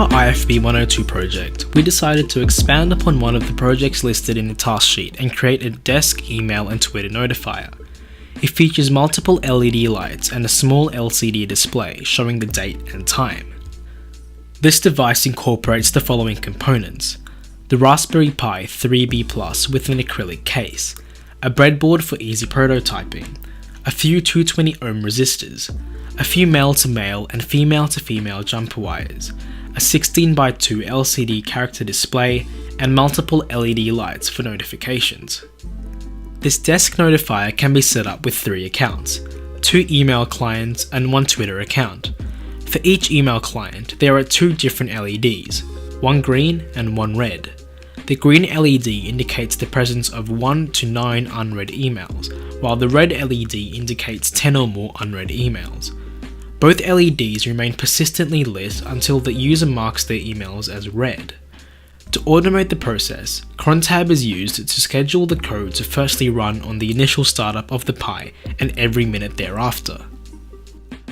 our IFB102 project, we decided to expand upon one of the projects listed in the task sheet and create a desk, email and Twitter notifier. It features multiple LED lights and a small LCD display showing the date and time. This device incorporates the following components: the Raspberry Pi 3B Plus with an acrylic case, a breadboard for easy prototyping, a few 220 ohm resistors, a few male-to-male and female-to-female jumper wires, a 16:2 LCD character display, and multiple LED lights for notifications. This desk notifier can be set up with 3 accounts, 2 email clients and 1 Twitter account. For each email client, there are 2 different LEDs, one green and one red. The green LED indicates the presence of 1 to 9 unread emails, while the red LED indicates 10 or more unread emails. Both LEDs remain persistently lit until the user marks their emails as read. To automate the process, crontab is used to schedule the code to firstly run on the initial startup of the Pi and every minute thereafter.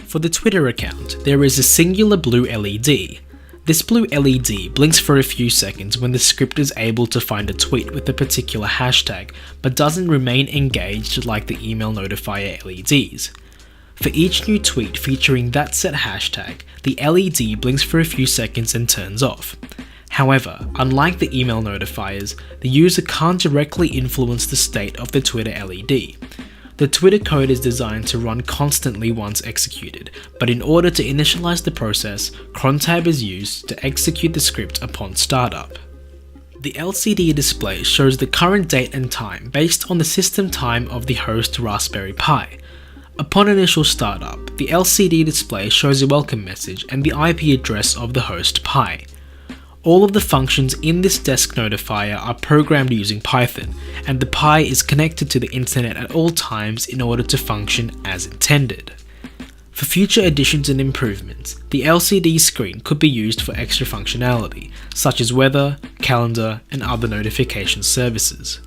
For the Twitter account, there is a singular blue LED. This blue LED blinks for a few seconds when the script is able to find a tweet with a particular hashtag, but doesn't remain engaged like the email notifier LEDs. For each new tweet featuring that set hashtag, the LED blinks for a few seconds and turns off. However, unlike the email notifiers, the user can't directly influence the state of the Twitter LED. The Twitter code is designed to run constantly once executed, but in order to initialize the process, crontab is used to execute the script upon startup. The LCD display shows the current date and time based on the system time of the host Raspberry Pi. Upon initial startup, the LCD display shows a welcome message and the IP address of the host Pi. All of the functions in this desk notifier are programmed using Python, and the Pi is connected to the internet at all times in order to function as intended. For future additions and improvements, the LCD screen could be used for extra functionality, such as weather, calendar, and other notification services.